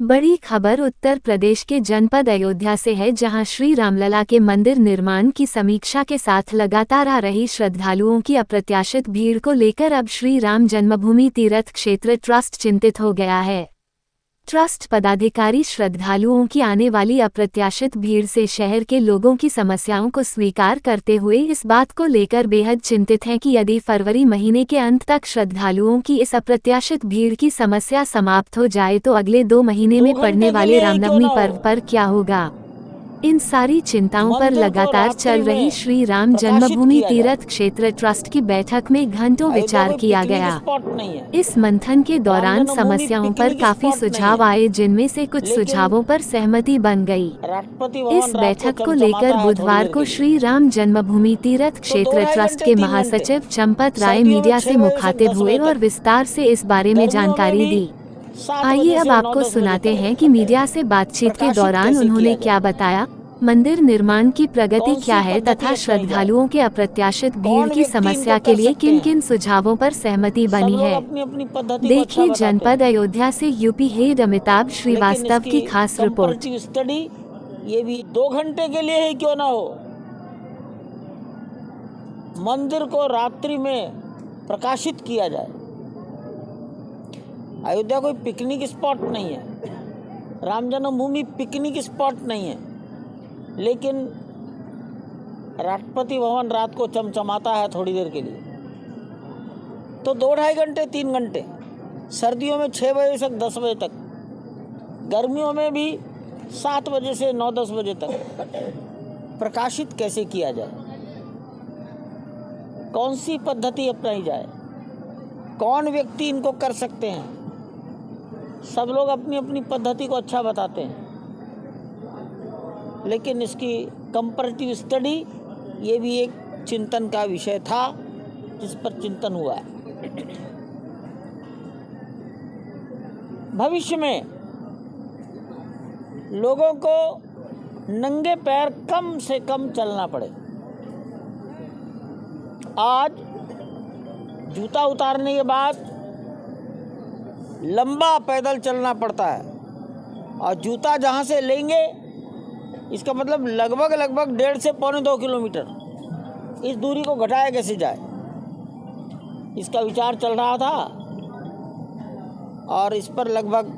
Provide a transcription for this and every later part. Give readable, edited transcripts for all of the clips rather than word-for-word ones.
बड़ी खबर उत्तर प्रदेश के जनपद अयोध्या से है, जहां श्री रामलला के मंदिर निर्माण की समीक्षा के साथ लगातार आ रही श्रद्धालुओं की अप्रत्याशित भीड़ को लेकर अब श्री राम जन्मभूमि तीर्थ क्षेत्र ट्रस्ट चिंतित हो गया है। ट्रस्ट पदाधिकारी श्रद्धालुओं की आने वाली अप्रत्याशित भीड़ से शहर के लोगों की समस्याओं को स्वीकार करते हुए इस बात को लेकर बेहद चिंतित हैं कि यदि फरवरी महीने के अंत तक श्रद्धालुओं की इस अप्रत्याशित भीड़ की समस्या समाप्त हो जाए तो अगले 2 महीने में पड़ने वाले रामनवमी पर्व पर क्या होगा। इन सारी चिंताओं पर लगातार चल रही श्री राम जन्मभूमि तीर्थ क्षेत्र ट्रस्ट की बैठक में घंटों विचार किया गया। इस मंथन के दौरान समस्याओं पर काफी सुझाव आए, जिनमें से कुछ सुझावों पर सहमति बन गई। इस बैठक को लेकर बुधवार को श्री राम जन्मभूमि तीर्थ क्षेत्र ट्रस्ट के महासचिव चंपत राय मीडिया से मुखातिब हुए और विस्तार से इस बारे में जानकारी दी। आइए अब आपको सुनाते हैं कि मीडिया से बातचीत के दौरान उन्होंने क्या बताया, मंदिर निर्माण की प्रगति क्या है तथा श्रद्धालुओं के अप्रत्याशित भीड़ की समस्या के लिए किन किन सुझावों पर सहमति बनी है। देखिए जनपद अयोध्या से यूपी हेड अमिताभ श्रीवास्तव की खास रिपोर्ट। ये भी 2 घंटे के लिए ही क्यों ना हो, मंदिर को रात्रि में प्रकाशित किया जाए। अयोध्या कोई पिकनिक स्पॉट नहीं है, राम जन्मभूमि पिकनिक स्पॉट नहीं है, लेकिन राष्ट्रपति भवन रात को चमचमाता है थोड़ी देर के लिए, तो 2-2.5 घंटे 3 घंटे, सर्दियों में 6 बजे से 10 बजे तक, गर्मियों में भी 7 बजे से 9-10 बजे तक प्रकाशित कैसे किया जाए, कौन सी पद्धति अपनाई जाए, कौन व्यक्ति इनको कर सकते हैं। सब लोग अपनी अपनी पद्धति को अच्छा बताते हैं, लेकिन इसकी कंपैरेटिव स्टडी ये भी एक चिंतन का विषय था जिस पर चिंतन हुआ है। भविष्य में लोगों को नंगे पैर कम से कम चलना पड़े। आज जूता उतारने के बाद लंबा पैदल चलना पड़ता है, और जूता जहाँ से लेंगे इसका मतलब लगभग 1.5 से 2.25 किलोमीटर, इस दूरी को घटाया कैसे जाए, इसका विचार चल रहा था। और इस पर लगभग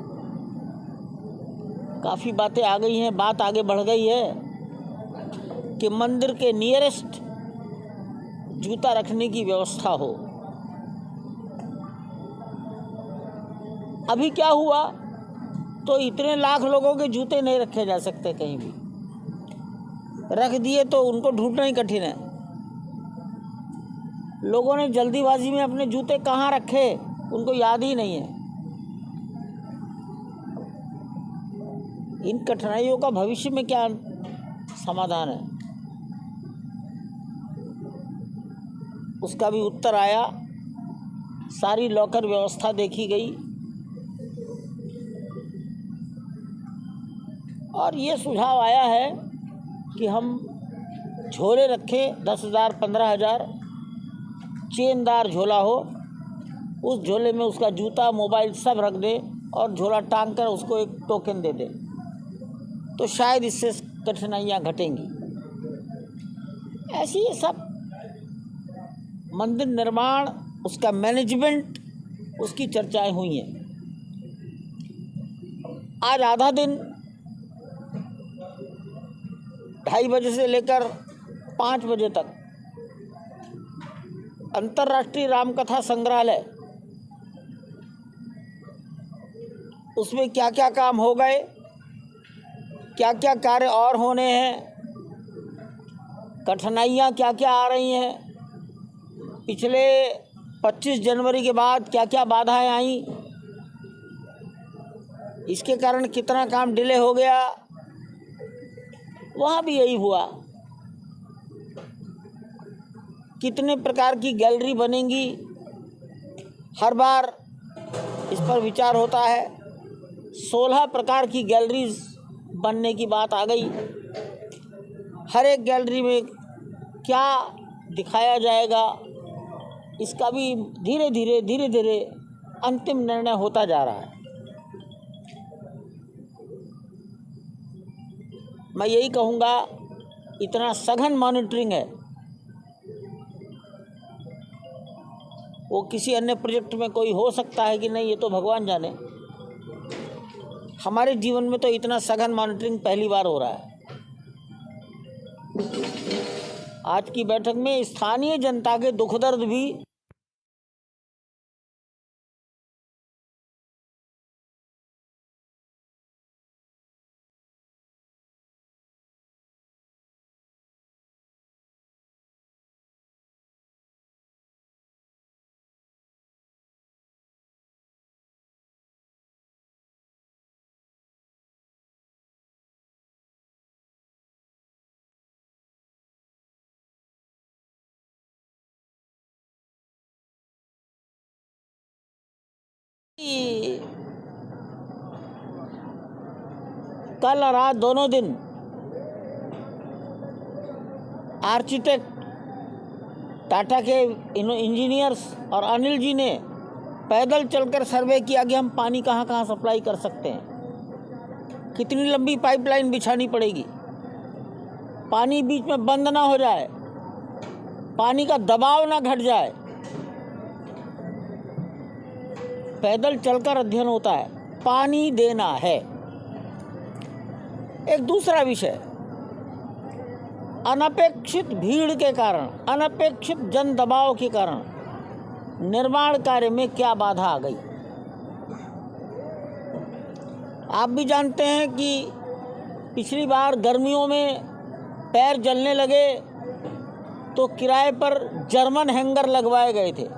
काफ़ी बातें आ गई हैं, बात आगे बढ़ गई है कि मंदिर के नियरेस्ट जूता रखने की व्यवस्था हो। अभी क्या हुआ, तो इतने लाख लोगों के जूते नहीं रखे जा सकते, कहीं भी रख दिए तो उनको ढूंढना ही कठिन है। लोगों ने जल्दीबाजी में अपने जूते कहाँ रखे उनको याद ही नहीं है। इन कठिनाइयों का भविष्य में क्या समाधान है, उसका भी उत्तर आया। सारी लॉकर व्यवस्था देखी गई और ये सुझाव आया है कि हम झोले रखें, 10,000 15,000 चेनदार झोला हो, उस झोले में उसका जूता मोबाइल सब रख दें और झोला टांग कर उसको एक टोकन दे दें, तो शायद इससे कठिनाइयाँ घटेंगी। ऐसी ये सब मंदिर निर्माण, उसका मैनेजमेंट, उसकी चर्चाएं हुई हैं। आज आधा दिन 2:30 बजे से लेकर 5 बजे तक अंतर्राष्ट्रीय रामकथा संग्रहालय, उसमें क्या क्या काम हो गए, क्या क्या कार्य और होने हैं, कठिनाइयाँ क्या क्या आ रही हैं, पिछले 25 जनवरी के बाद क्या क्या बाधाएं आई, इसके कारण कितना काम डिले हो गया, वहाँ भी यही हुआ। कितने प्रकार की गैलरी बनेंगी, हर बार इस पर विचार होता है। 16 प्रकार की गैलरीज बनने की बात आ गई। हर एक गैलरी में क्या दिखाया जाएगा, इसका भी धीरे धीरे अंतिम निर्णय होता जा रहा है। मैं यही कहूँगा, इतना सघन मॉनिटरिंग है, वो किसी अन्य प्रोजेक्ट में कोई हो सकता है कि नहीं, ये तो भगवान जाने। हमारे जीवन में तो इतना सघन मॉनिटरिंग पहली बार हो रहा है। आज की बैठक में स्थानीय जनता के दुख दर्द भी कल और रात दोनों दिन आर्किटेक्ट टाटा के इंजीनियर्स और अनिल जी ने पैदल चलकर सर्वे किया कि हम पानी कहाँ कहाँ सप्लाई कर सकते हैं, कितनी लंबी पाइपलाइन बिछानी पड़ेगी, पानी बीच में बंद ना हो जाए, पानी का दबाव ना घट जाए। पैदल चलकर अध्ययन होता है, पानी देना है। एक दूसरा विषय, अनपेक्षित भीड़ के कारण, अनपेक्षित जन दबाव के कारण निर्माण कार्य में क्या बाधा आ गई। आप भी जानते हैं कि पिछली बार गर्मियों में पैर जलने लगे तो किराए पर जर्मन हैंगर लगवाए गए थे,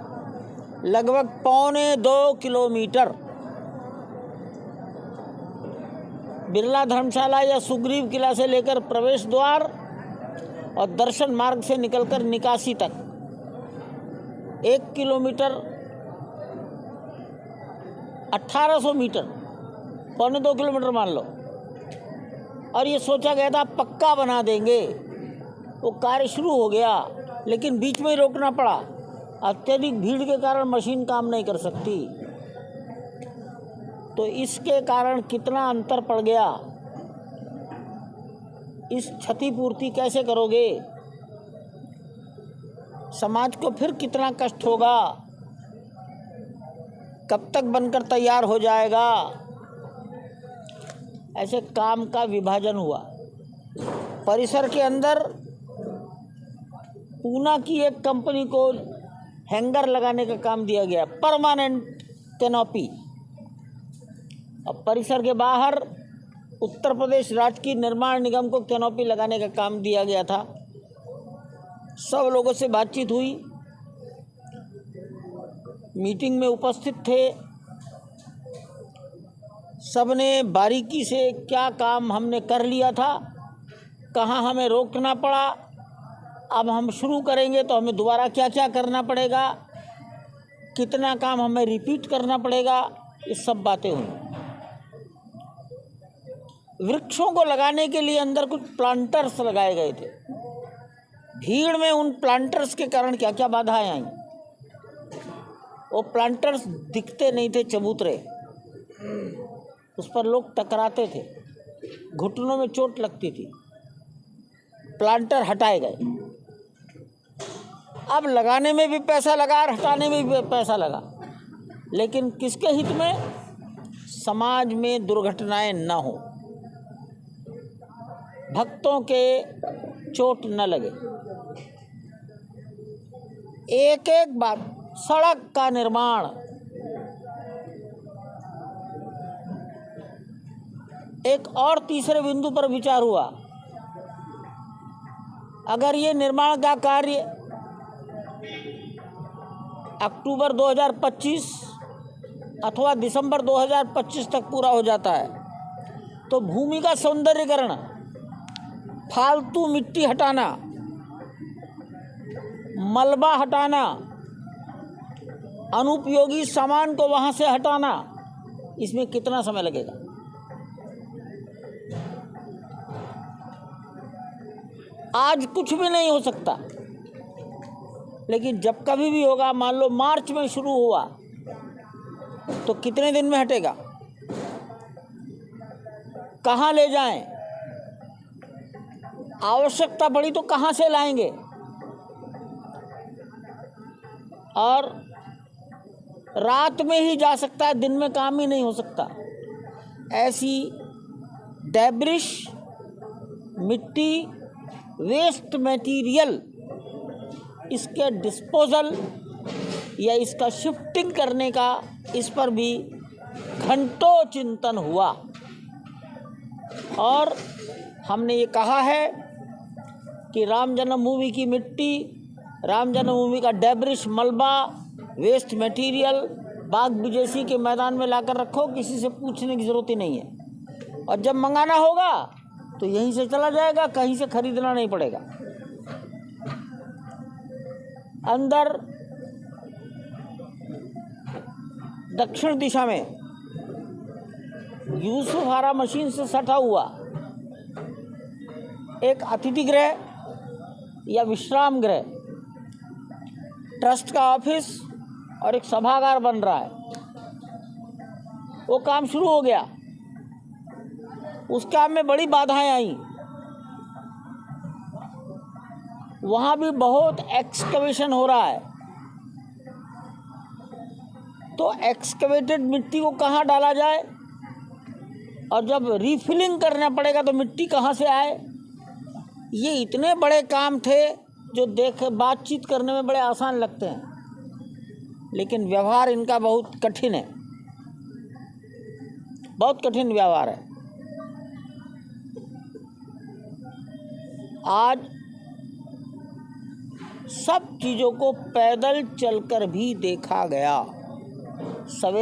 लगभग 1.25 किलोमीटर। बिरला धर्मशाला या सुग्रीव किला से लेकर प्रवेश द्वार और दर्शन मार्ग से निकलकर निकासी तक 1 किलोमीटर 1800 मीटर, 1.25 किलोमीटर मान लो। और ये सोचा गया था पक्का बना देंगे, वो कार्य शुरू हो गया, लेकिन बीच में ही रोकना पड़ा। अत्यधिक भीड़ के कारण मशीन काम नहीं कर सकती, तो इसके कारण कितना अंतर पड़ गया। इस क्षतिपूर्ति कैसे करोगे, समाज को फिर कितना कष्ट होगा, कब तक बनकर तैयार हो जाएगा। ऐसे काम का विभाजन हुआ। परिसर के अंदर पूना की एक कंपनी को हैंगर लगाने का काम दिया गया, परमानेंट कैनोपी। अब परिसर के बाहर उत्तर प्रदेश राजकीय निर्माण निगम को कैनोपी लगाने का काम दिया गया था। सब लोगों से बातचीत हुई, मीटिंग में उपस्थित थे, सबने बारीकी से क्या काम हमने कर लिया था, कहाँ हमें रोकना पड़ा, अब हम शुरू करेंगे तो हमें दोबारा क्या क्या करना पड़ेगा, कितना काम हमें रिपीट करना पड़ेगा, ये सब बातें हुई। वृक्षों को लगाने के लिए अंदर कुछ प्लांटर्स लगाए गए थे। भीड़ में उन प्लांटर्स के कारण क्या क्या बाधाएं आई। वो प्लांटर्स दिखते नहीं थे, चबूतरे, उस पर लोग टकराते थे, घुटनों में चोट लगती थी। प्लांटर हटाए गए। अब लगाने में भी पैसा लगा और हटाने में भी पैसा लगा, लेकिन किसके हित में? समाज में दुर्घटनाएं न हो, भक्तों के चोट न लगे। एक एक बात, सड़क का निर्माण, एक और तीसरे बिंदु पर विचार हुआ। अगर ये निर्माण का कार्य अक्टूबर 2025 अथवा दिसंबर 2025 तक पूरा हो जाता है तो भूमि का सौंदर्यीकरण, फालतू मिट्टी हटाना, मलबा हटाना, अनुपयोगी सामान को वहाँ से हटाना, इसमें कितना समय लगेगा? आज कुछ भी नहीं हो सकता, लेकिन जब कभी भी होगा, मान लो मार्च में शुरू हुआ तो कितने दिन में हटेगा? कहाँ ले जाएं? आवश्यकता पड़ी तो कहाँ से लाएंगे? और रात में ही जा सकता है, दिन में काम ही नहीं हो सकता। ऐसी डेब्रिश, मिट्टी, वेस्ट मटेरियल, इसके डिस्पोजल या इसका शिफ्टिंग करने का, इस पर भी घंटों चिंतन हुआ। और हमने ये कहा है कि राम जन्मभूमि की मिट्टी, राम जन्मभूमि का डेब्रिश, मलबा, वेस्ट मटेरियल बाग विजेसी के मैदान में लाकर रखो, किसी से पूछने की ज़रूरत ही नहीं है। और जब मंगाना होगा तो यहीं से चला जाएगा, कहीं से खरीदना नहीं पड़ेगा। अंदर दक्षिण दिशा में यूसुफहारा मशीन से सटा हुआ एक अतिथि गृह या विश्राम गृह, ट्रस्ट का ऑफिस और एक सभागार बन रहा है। वो काम शुरू हो गया। उस काम में बड़ी बाधाएं आई। वहाँ भी बहुत एक्सकवेशन हो रहा है। तो एक्सकवेटेड मिट्टी को कहाँ डाला जाए, और जब रीफिलिंग करना पड़ेगा तो मिट्टी कहाँ से आए? ये इतने बड़े काम थे जो बातचीत करने में बड़े आसान लगते हैं, लेकिन व्यवहार इनका बहुत कठिन है, बहुत कठिन व्यवहार है। आज सब चीज़ों को पैदल चलकर भी देखा गया। सवेरे